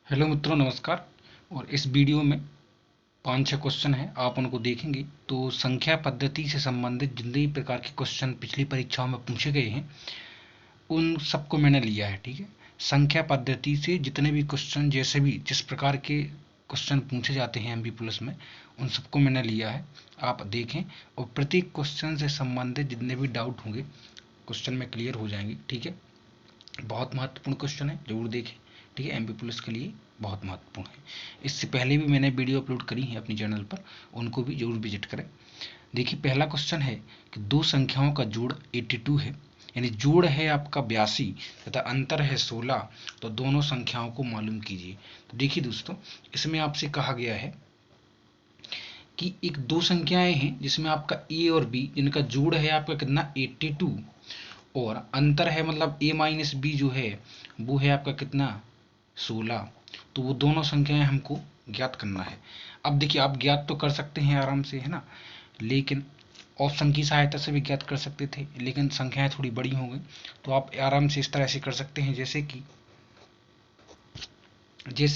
Hello मित्रों, नमस्कार। और इस वीडियो में 5-6 क्वेश्चन हैं, आप उनको देखेंगे तो संख्या पद्धति से संबंधित जितने भी प्रकार के क्वेश्चन पिछली परीक्षाओं में पूछे गए हैं उन सबको मैंने लिया है। ठीक है, संख्या पद्धति से जितने भी क्वेश्चन जैसे भी जिस प्रकार के क्वेश्चन पूछे जाते हैं एमबी प्लस में, उन सबको मैंने लिया है। आप देखें और प्रत्येक क्वेश्चन से संबंधित जितने भी डाउट होंगे क्वेश्चन में क्लियर हो जाएंगे। ठीक है, बहुत महत्वपूर्ण क्वेश्चन है, जरूर देखें। ठीक है, एमपी पुलिस के लिए बहुत महत्वपूर्ण है। इससे पहले भी मैंने वीडियो अपलोड करी है अपनी चैनल पर, उनको भी जरूर विजिट करें। देखिए, पहला क्वेश्चन है कि दो संख्याओं का जोड़ 82 है, यानी जोड़ है आपका 82 तथा अंतर है 16, तो दोनों संख्याओं को मालूम कीजिए। तो देखिए दोस्तों, इसमें आपसे कहा गया है कि एक दो संख्याएं हैं जिसमें आपका ए और बी, जिनका जोड़ है आपका कितना 82, और अंतर है मतलब a माइनस बी जो है वो है आपका कितना 16। तो वो दोनों संख्याएं हमको ज्ञात करना है। अब देखिए, आप ज्ञात तो कर सकते हैं आराम से, है ना, लेकिन ऑप्शन की सहायता से भी ज्ञात कर सकते थे, लेकिन संख्याएं थोड़ी बड़ी हो गई तो आप आराम से इस तरह से कर सकते हैं। जैसे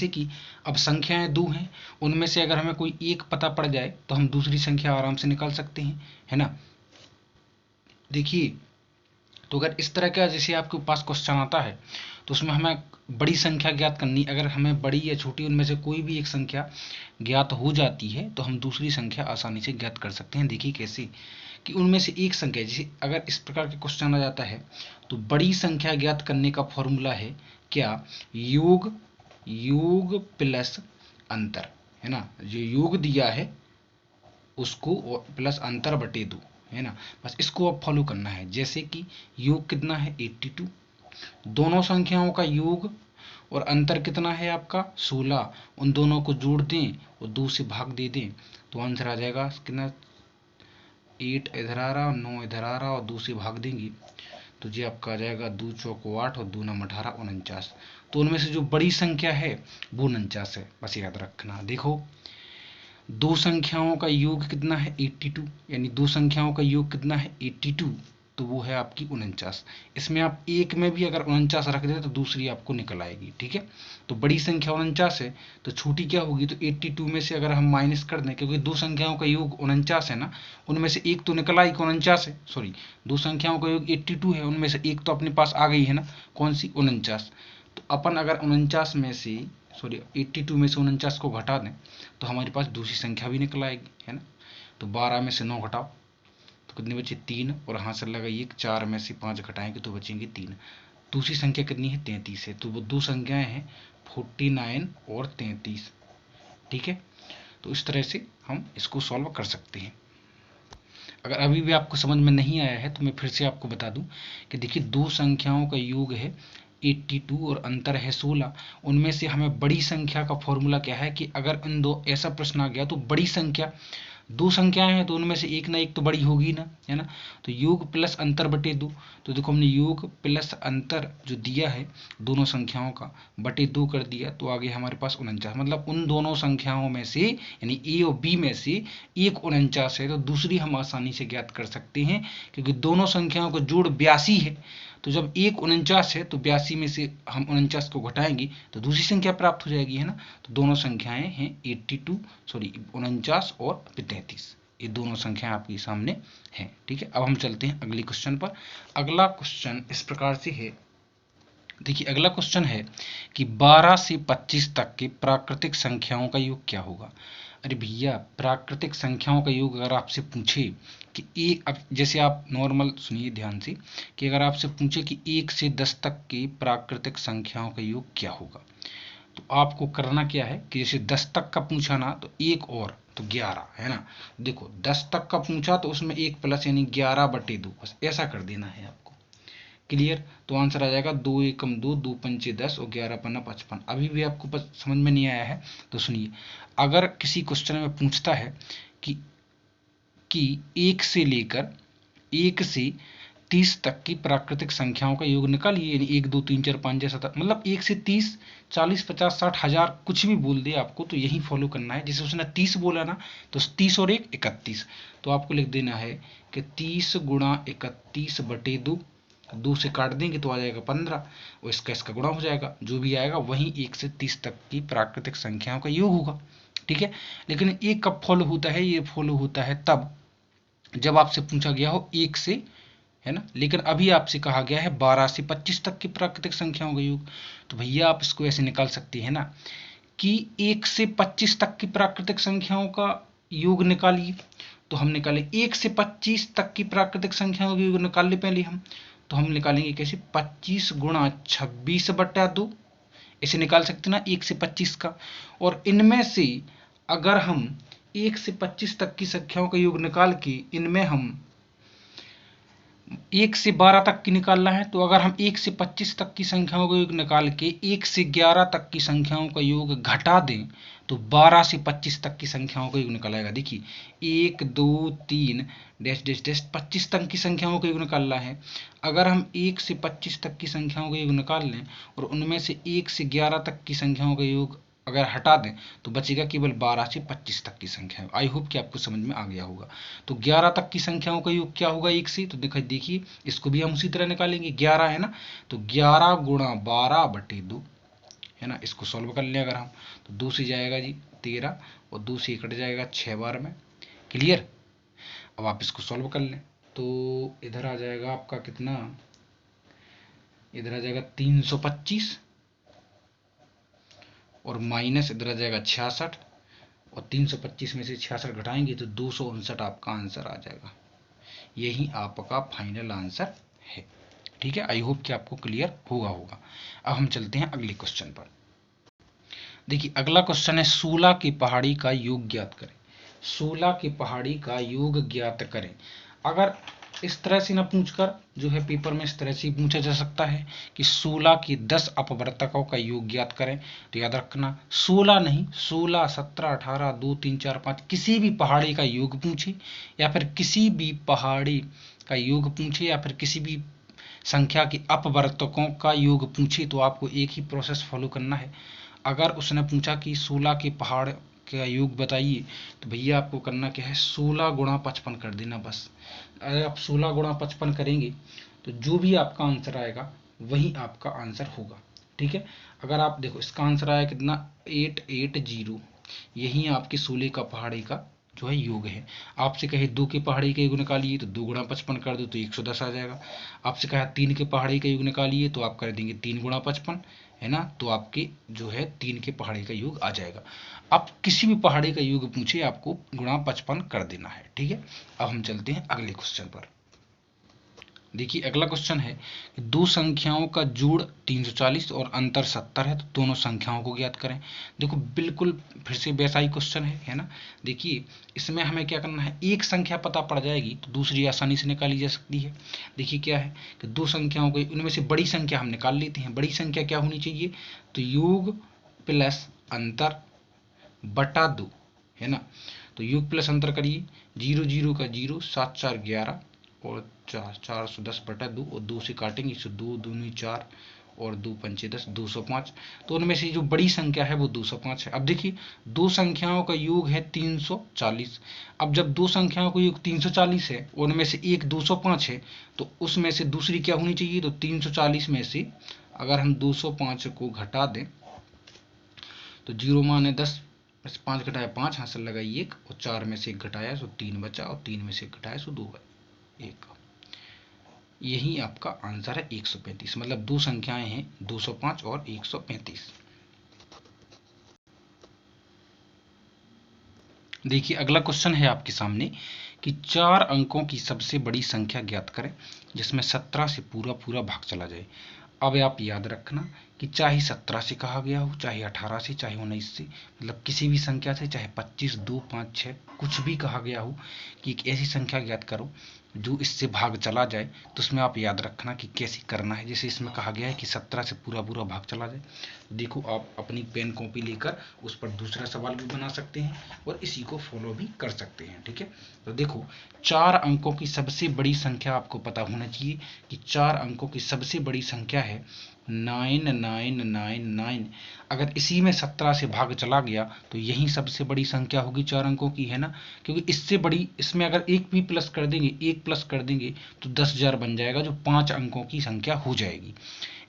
कि अब संख्याएं दो हैं, उनमें से अगर हमें कोई एक पता पड़ जाए तो हम दूसरी संख्या आराम से निकाल सकते हैं, है ना। देखिए, तो अगर इस तरह का जैसे आपके पास क्वेश्चन आता है तो उसमें हमें बड़ी संख्या ज्ञात करनी, अगर हमें बड़ी या छोटी उनमें से कोई भी एक संख्या ज्ञात हो जाती है तो हम दूसरी संख्या आसानी से ज्ञात कर सकते हैं। देखिए कैसे, कि उनमें से एक संख्या, जैसे अगर इस प्रकार का क्वेश्चन आ जाता है तो बड़ी संख्या ज्ञात करने का फॉर्मूला है क्या, योग योग प्लस अंतर, है ना। जो योग दिया है उसको प्लस अंतर बटे दो, है ना। बस इसको अब फॉलो करना है। जैसे कि योग कितना है 82, दोनों संख्याओं का योग और अंतर कितना है आपका 16, उन दोनों को जोड़ दें और 2 से भाग दे दें तो आंसर आ जाएगा कितना, 8 इधर आ रहा और 9 इधर आ रहा और 2 से भाग देंगे तो जी आपका आ जाएगा 2 चौको 8 और 2 नम 18 49। तो उनमें से जो बड़ी संख्या है वो 49 है, बस याद रखना। देखो, दो संख्याओं का योग कितना है 82, यानी दो संख्याओं का योग कितना है 82, तो वो है आपकी 49। इसमें आप एक में भी अगर 49 रख दें तो दूसरी आपको निकल आएगी। ठीक है, तो बड़ी संख्या 49 है तो छोटी क्या होगी, तो 82 में से अगर हम माइनस कर दें, क्योंकि दो संख्याओं का योग 49 है ना, उनमें से एक तो निकल आई 49 है, सॉरी, दो संख्याओं का योग 82 है, उनमें से एक तो अपने पास आ गई है ना, कौन सी 49। तो अपन अगर 49 में से, सॉरी 82 में से 49 को घटा दें तो हमारे पास दूसरी संख्या भी निकल आएगी, है ना। तो 12 में से 9 घटाओ तो कितने बचे 3, और यहाँ से लगाइए 4 में से 5 घटाएंगे तो बचेंगे 3। दूसरी संख्या कितनी है 33 है, तो वो दो संख्याएं हैं 49 और 33। ठीक है, तो इस तरह से हम इसको सॉल्व कर सकते हैं। अगर अभी भी आपको समझ में नहीं आया है तो मैं फिर से आपको बता दूं कि देखिए, दो संख्याओं का योग है 82 और अंतर है 16, उनमें से हमें बड़ी संख्या का फॉर्मूला क्या है, कि अगर इन दो ऐसा प्रश्न आ गया तो बड़ी संख्या, दो संख्याएं हैं तो उनमें से एक ना एक तो बड़ी होगी ना, है ना। तो योग प्लस अंतर बटे दो, तो देखो हमने योग प्लस अंतर जो दिया है दोनों संख्याओं का बटे 2 कर दिया तो आगे हमारे पास 49, मतलब उन दोनों संख्याओं में से, यानी ए और बी में से एक 49 है तो दूसरी हम आसानी से ज्ञात कर सकते हैं, क्योंकि दोनों संख्याओं का जोड़ 82 है। तो जब एक 49 है तो 82 में से हम 49 को घटाएंगे तो दूसरी संख्या प्राप्त हो जाएगी, है ना। तो दोनों संख्याएं हैं 82, सॉरी 49 और 33, ये दोनों संख्याएं आपके सामने हैं। ठीक है, अब हम चलते हैं अगले क्वेश्चन पर। अगला क्वेश्चन इस प्रकार से है, देखिए अगला क्वेश्चन है कि 12 से 25 तक की प्राकृतिक संख्याओं का योग क्या होगा। अरे भैया, प्राकृतिक संख्याओं का योग अगर आपसे पूछे कि एक, अब जैसे आप नॉर्मल सुनिए ध्यान से, कि अगर आपसे पूछे कि 1 से 10 तक की प्राकृतिक संख्याओं का योग क्या होगा, तो आपको करना क्या है कि जैसे 10 तक का पूछा ना तो एक और, तो 11, है ना। देखो 10 तक का पूछा तो उसमें एक प्लस, यानी 11 बटे 2, बस ऐसा कर देना है आपको। क्लियर, तो आंसर आ जाएगा 2 एकम 2, 2 पंचे 10 और 11 पन्ना 55। अभी भी आपको समझ में नहीं आया है तो सुनिए, अगर किसी क्वेश्चन में पूछता है कि कि 1 से 30 तक की प्राकृतिक संख्याओं का योग निकालिए, यानी 1 2 3 4 5 6 7, मतलब 1 से 30 40 50 60 1000 कुछ भी बोल दे आपको तो यही फॉलो करना है। जैसे उसने 30 बोला ना तो 30 और 1 31, तो आपको लिख देना है कि 30 गुणा 31 बटे 2, 2 से काट देंगे तो आ जाएगा 15 और इसका गुणा हो जाएगा, जो भी आएगा वही 1 से 30 तक की प्राकृतिक संख्याओं का योग होगा। ठीक है, लेकिन ये कब फॉलो होता है? ये फॉलो होता है तब जब आपसे पूछा गया हो 1 से, है ना, लेकिन अभी आपसे कहा गया है 12 से 25 तक की प्राकृतिक संख्याओं का योग। तो भैया आप इसको ऐसे निकाल सकते हैं ना कि 1 से 25 तक की प्राकृतिक संख्याओं का योग निकालिए। तो हम निकालें 1 से 25 तक की प्राकृतिक संख्याओं का योग निकाल ले पहले हम। तो हम निकालेंगे कैसे? 25 गुणा 26/2 इसे निकाल सकते ना 1 से 25 का। और इनमें से अगर हम 1 से 25 तक की संख्याओं का योग निकाल के इनमें हम 1 से 12 तक की निकालना है, तो अगर हम 1 से 25 तक की संख्याओं का योग निकाल के 1 से 11 तक की संख्याओं का योग घटा दें तो 12 से 25 तक की संख्याओं का योग निकालेगा। देखिए 1 2 3 डैश डैश डैश 25 तक की संख्याओं का योग निकालना है। अगर हम 1 से 25 तक की संख्याओं का योग निकाल लें और उनमें से 1 से 11 तक की संख्याओं का योग अगर हटा दें तो बचेगा केवल 12 से 25 तक की संख्या। आई होप कि आपको समझ में आ गया होगा। तो 11 तक की संख्याओं का योग क्या होगा 1 से? तो देखिए इसको भी हम उसी तरह निकालेंगे। 11 है ना, तो 11 गुणा 12/2 है ना, इसको सॉल्व कर लें अगर हम तो 2 से जाएगा जी 13 और 2 से कट जाएगा 6 बार में। क्लियर? अब आप इसको सॉल्व कर लें तो इधर आ जाएगा आपका कितना, इधर आ जाएगा 325 और माइनस इधर आ जाएगा 66 और 325 में से 66 घटाएंगे तो 259 आपका आंसर आ जाएगा। यही आपका फाइनल आंसर है। ठीक है, आई होप कि आपको क्लियर होगा। अब हम चलते हैं अगले क्वेश्चन पर। देखिए अगला क्वेश्चन है 16 की पहाड़ी का योग ज्ञात करें। 16 की पहाड़ी का योग ज्ञात करें। अगर इस तरह से ना पूछकर जो है पेपर में इस तरह से पूछा जा सकता है कि 16 की 10 अपवर्तकों का योग ज्ञात करें। तो याद रखना 16 नहीं, 16 17 18 2 3 4 5 किसी भी पहाड़ी का योग पूछे या फिर किसी भी पहाड़ी का योग पूछे या फिर किसी भी संख्या के अपवर्तकों का योग पूछे तो आपको एक ही प्रोसेस फॉलो करना है। अगर उसने पूछा कि 16 के पहाड़ का योग बताइए तो भैया आपको करना क्या है, 16 गुणा 55 कर देना बस। अगर आप 16 गुणा 55 करेंगे तो जो भी आपका आंसर आएगा वही आपका आंसर होगा। ठीक है, अगर आप देखो इसका आंसर आया कितना 880, यही आपके 16 का पहाड़ी का जो है योग है। आपसे कहे 2 के पहाड़ी का योग निकालिए तो 2 गुणा 55 कर दो तो 110 आ जाएगा। आपसे कहा 3 के पहाड़ी का योग निकालिए तो आप कर देंगे 3 गुणा 55, है ना, तो आपके जो है 3 के पहाड़ी का योग आ जाएगा। आप किसी भी पहाड़ी का योग पूछे आपको गुणा 55 कर देना है। ठीक है, अब हम चलते हैं अगले क्वेश्चन पर। देखिए अगला क्वेश्चन है कि दो संख्याओं का जोड़ 340 और अंतर 70 है, तो दोनों संख्याओं को ज्ञात करें। देखो बिल्कुल फिर से वैसा ही क्वेश्चन है ना। देखिए इसमें हमें क्या करना है, एक संख्या पता पड़ जाएगी तो दूसरी आसानी से निकाली जा सकती है। देखिए क्या है कि दो संख्याओं को उनमें से बड़ी संख्या हम निकाल लेते हैं। बड़ी संख्या क्या होनी चाहिए, तो योग प्लस अंतर बटा 2, है ना। तो योग प्लस अंतर करिए, 0 0 का 0, 7 4 11 और 410/2 और 2 से काटेंगे तो 2 दूनी 4 और 2 पंचे 10, 205। तो उनमें से जो बड़ी संख्या है वो 205 है। अब देखिए दो संख्याओं का योग है 340। अब जब दो संख्याओं का योग 340 है उनमें से एक 205 है तो उसमें से दूसरी क्या होनी चाहिए, तो 340 में से अगर हम 205 को घटा दें तो 0 माने 10 में से 5 घटाया 5, हासिल लगाई 1 और 4 में से 1 घटाया सो 3 बचा और 3 में से 1 घटाया सो 2 1। यही आपका आंसर है 135। मतलब दो संख्याएं हैं 205 और 135। देखिए अगला क्वेश्चन है आपके सामने कि 4 अंकों की सबसे बड़ी संख्या ज्ञात करें जिसमें 17 से पूरा पूरा भाग चला जाए। अब आप याद रखना कि चाहे 17 से कहा गया हो, चाहे 18 से, चाहे 19 से, मतलब किसी भी संख्या से, चाहे 25 2 5 6 कुछ भी कहा गया हो कि एक ऐसी संख्या ज्ञात करो जो इससे भाग चला जाए, तो उसमें आप याद रखना कि कैसे करना है। जैसे इसमें कहा गया है कि 17 से पूरा पूरा भाग चला जाए। देखो आप अपनी पेन कॉपी लेकर उस पर दूसरा सवाल भी बना सकते हैं और इसी को फॉलो भी कर सकते हैं। ठीक है, तो देखो 4 अंकों की सबसे बड़ी संख्या आपको पता होना चाहिए कि 4 अंकों की सबसे बड़ी संख्या है 9999। अगर इसी में 17 से भाग चला गया तो यही सबसे बड़ी संख्या होगी 4 अंकों की, है ना। क्योंकि इससे बड़ी, इसमें अगर एक भी प्लस कर देंगे, एक प्लस कर देंगे तो 10,000 बन जाएगा, जो 5 अंकों की संख्या हो जाएगी।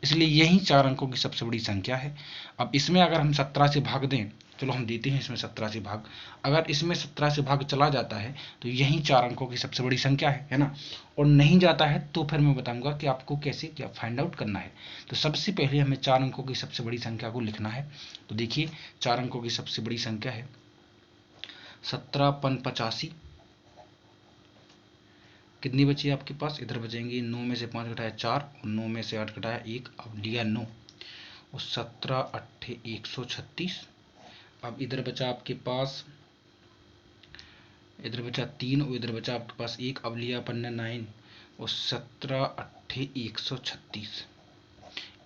इसलिए यही 4 अंकों की सबसे बड़ी संख्या है। अब इसमें अगर हम 17 से भाग दें, चलो हम देते हैं इसमें 17 से भाग, अगर इसमें 17 से भाग चला जाता है तो यही 4 अंकों की सबसे बड़ी संख्या है ना। और नहीं जाता है तो फिर मैं बताऊंगा कि आपको कैसे क्या फाइंड आउट करना है। तो सबसे पहले हमें 4 अंकों की सबसे बड़ी संख्या को लिखना है। तो देखिए 4 अंकों की सबसे बड़ी संख्या है 17×85। कितनी बची आपके पास, इधर बचेंगी 9 में से 5 घटाया 4 और 9 में से 8 घटाया 1, अब लिया 9 और 17 8 136। अब इधर बचा आपके पास, इधर बचा 3 और इधर बचा आपके पास 1, अब लिया अपन ने 9 और 17 8 136,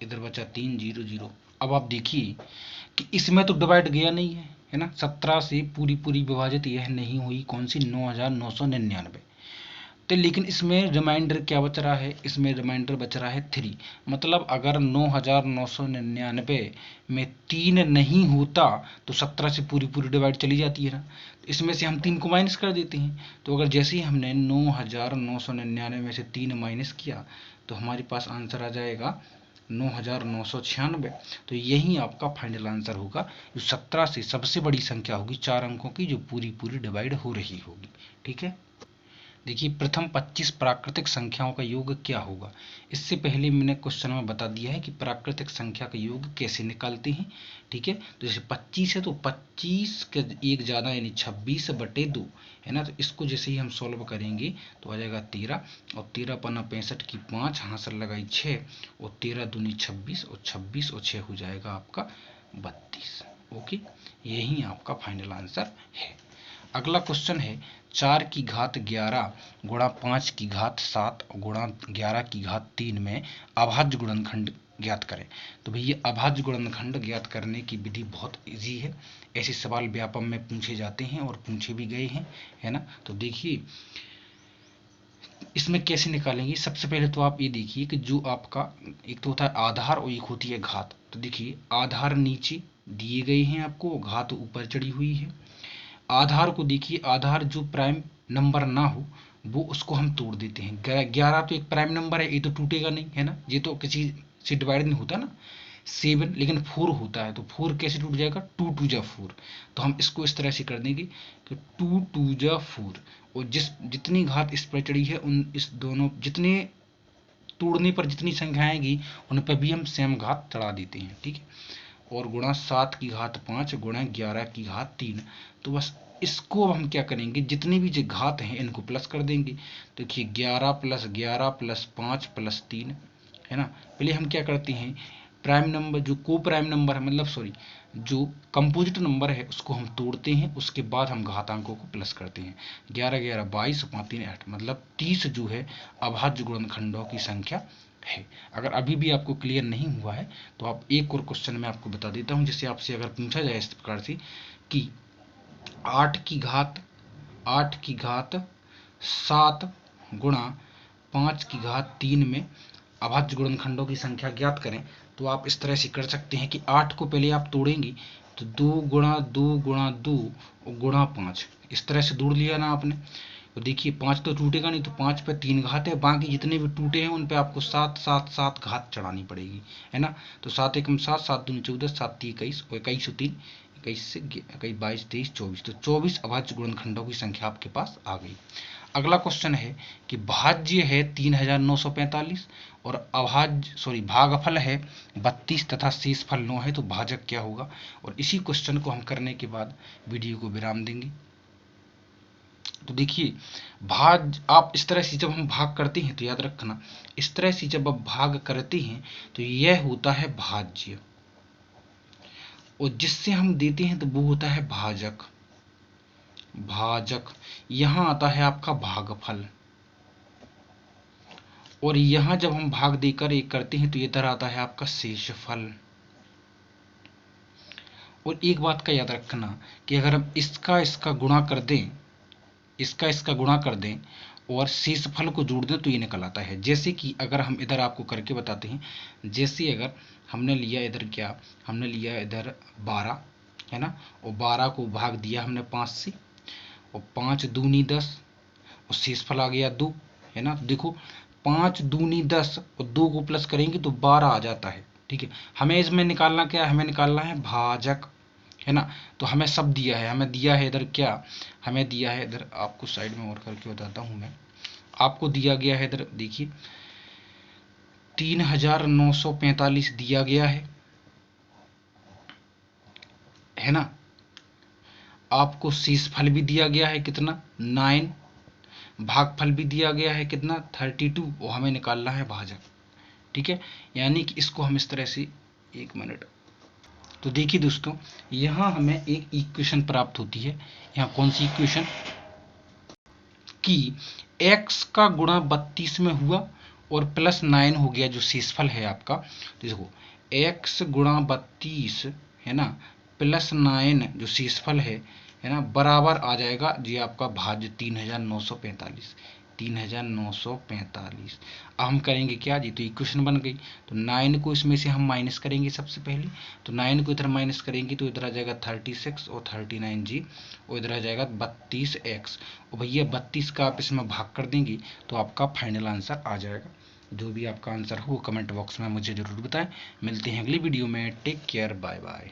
इधर बचा 3 0 0। अब आप देखिए कि इसमें तो डिवाइड गया नहीं है ना, 17 से पूरी पूरी विभाजित यह नहीं हुई, कौन सी, 9999। तो लेकिन इसमें रिमाइंडर क्या बच रहा है, इसमें रिमाइंडर बच रहा है 3। मतलब अगर 9999 में 3 नहीं होता तो 17 से पूरी पूरी डिवाइड चली जाती है ना। तो इसमें से हम 3 को माइनस कर देते हैं। तो अगर जैसे ही हमने 9999 में से 3 माइनस किया तो हमारे पास आंसर आ जाएगा 9996। तो यही आपका फाइनल आंसर होगा, जो 17 से सबसे बड़ी संख्या होगी 4 अंकों की, जो पूरी पूरी डिवाइड हो रही होगी। ठीक है। देखिए प्रथम 25 प्राकृतिक संख्याओं का योग क्या होगा। इससे पहले मैंने क्वेश्चन में बता दिया है कि प्राकृतिक संख्या का योग कैसे निकालते हैं। ठीक है। तो जैसे 25 है तो 25 के एक ज़्यादा यानी 26/2 है ना। तो इसको जैसे ही हम सॉल्व करेंगे तो आ जाएगा 13 और 13 पन्ना 65 की 5 हासिल लगाई 6 और 13 दूनी 26 और 26 और 6 हो जाएगा आपका 32। ओके, यही आपका फाइनल आंसर है। अगला क्वेश्चन है 4 की घात 11 गुणा 5 की घात 7 गुणा 11 की घात 3 में अभाज्य गुणनखंड ज्ञात करें। तो भैया अभाज्य गुणनखंड ज्ञात करने की विधि बहुत इजी है। ऐसे सवाल व्यापम में पूछे जाते हैं और पूछे भी गए हैं, है ना। तो देखिए इसमें कैसे निकालेंगे। सबसे पहले तो आप ये देखिए कि जो आपका एक तो होता है आधार और एक होती है घात। तो देखिए आधार नीचे दिए गए हैं आपको, घात ऊपर चढ़ी हुई है। आधार को देखिए, आधार जो प्राइम नंबर ना हो वो उसको हम तोड़ देते हैं। 11 तो एक प्राइम नंबर है, ये तो टूटेगा नहीं, है ना। ये तो किसी से डिवाइड नहीं होता ना। 7 लेकिन 4 होता है, तो 4 कैसे टूट जाएगा, 2 2 जा 4। तो हम इसको इस तरह से कर देंगे कि 2 2 जा 4 और जितनी घात इस पर चढ़ी है उन इस दोनों जितने तोड़ने पर जितनी संख्या आएगी उन पर भी हम सेम घात चढ़ा देते हैं। ठीक है। और गुणा 7 की घात 5 गुणा 11 की घात 3। तो बस इसको हम क्या करेंगे, जितनी भी जो घात हैं इनको प्लस कर देंगे। देखिए 11 + 11 + 5 + 3, है ना। पहले हम क्या करते हैं, प्राइम नंबर जो को प्राइम नंबर है, मतलब सॉरी जो कंपोजिट नंबर है उसको हम तोड़ते हैं, उसके बाद हम घातांकों को प्लस करते हैं। 11 11 22 5 3 8, मतलब 30 जो है अभाज्य गुणनखंडों की संख्या है। अगर अभी भी आपको क्लियर नहीं हुआ है तो आप एक और क्वेश्चन में आपको बता देता हूं। जैसे आपसे अगर पूछा जाए इस प्रकार से कि 8 की घात 7 गुणा 5 की घात 3 में अभाज्य गुणनखंडों की संख्या ज्ञात करें, तो आप इस तरह से कर सकते हैं कि 8 को पहले आप तोड़ेंगे तो 2 गुणा 2 गुणा 2 गुणा 5, इस तरह से तोड़ लिया ना आपने। तो देखिए 5 तो टूटेगा नहीं, तो 5 पे 3 घात है, बाकी जितने भी टूटे हैं उन पे आपको 7 7 7 घात चढ़ानी पड़ेगी, है ना। तो 7 एकम 7 7 दूनी 14 7 3 21 और 21 और 3 21 से 21 22 23 24, तो 24 अभाज्य गुणनखंडों की संख्या आपके पास आ गई। अगला क्वेश्चन है कि भाज्य है 3945 और भागफल है 32 तथा शेषफल 9 है, तो भाजक क्या होगा। और इसी क्वेश्चन को हम करने के बाद वीडियो को विराम देंगे। तो देखिए आप इस तरह से जब हम भाग करते हैं तो याद रखना, इस तरह से जब आप भाग करते हैं तो यह होता है भाज्य और जिससे हम देते हैं तो वो होता है भाजक। यहां आता है आपका भागफल और यहां जब हम भाग देकर एक करते हैं तो इधर आता है आपका शेषफल। और एक बात का याद रखना कि अगर हम इसका गुणा कर दें और शेषफल को जोड़ दें तो ये निकल आता है। जैसे कि अगर हम इधर आपको करके बताते हैं, जैसे अगर हमने लिया इधर क्या, हमने लिया इधर 12 है ना, और 12 को भाग दिया हमने 5 से, और 5 दूनी 10 और शेषफल आ गया 2 है ना। देखो 5 दूनी 10 और 2 को प्लस करेंगे तो 12 आ जाता है। ठीक है, हमें इसमें निकालना क्या है, हमें निकालना है भाजक है ना। तो हमें सब दिया है, हमें दिया है इधर क्या, हमें दिया है इधर, आपको साइड में और करके बताता हूं मैं, आपको दिया गया है इधर देखिए 3945 दिया गया है ना। आपको शेषफल भी दिया गया है कितना 9, भागफल भी दिया गया है कितना 32, वो हमें निकालना है भाजक। ठीक है, यानी कि इसको हम इस तरह से, एक मिनट, तो देखिए दोस्तों यहां हमें एक इक्वेशन प्राप्त होती है। यहां कौन सी इक्वेशन, कि x का गुणा 32 में हुआ और प्लस 9 हो गया जो शेषफल है आपका। तो देखो x गुणा 32 है ना, प्लस 9 जो शेषफल है ना, बराबर आ जाएगा जी आपका भाज्य 3945, 3945। अब हम करेंगे क्या जी, तो इक्वेशन बन गई। तो 9 को इसमें से हम माइनस करेंगे सबसे पहले, तो 9 को इधर माइनस करेंगे तो इधर आ जाएगा 36 और 39 जी, और इधर आ जाएगा 32x, और भैया 32 का आप इसमें भाग कर देंगे तो आपका फाइनल आंसर आ जाएगा। जो भी आपका आंसर हो वो कमेंट बॉक्स में मुझे ज़रूर बताएं। मिलते हैं अगली वीडियो में, टेक केयर, बाय बाय।